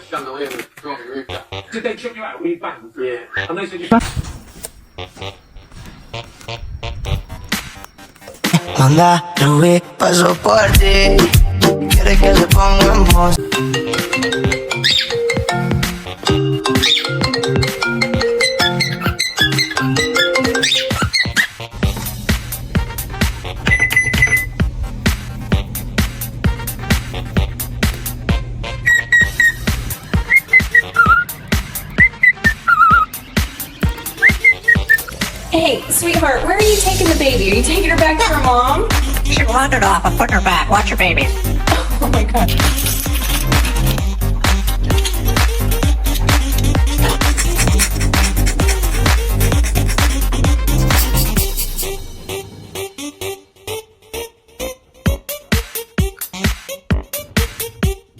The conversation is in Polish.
像农业的做鱼的，就在圈外微饭也，那些就。Manda, Rubí, paso por ti. Quiere que le pongamos. Hey, sweetheart, where are you taking the baby? Are you taking her back to her mom? She wandered off. I'm putting her back. Watch your baby. Oh my god.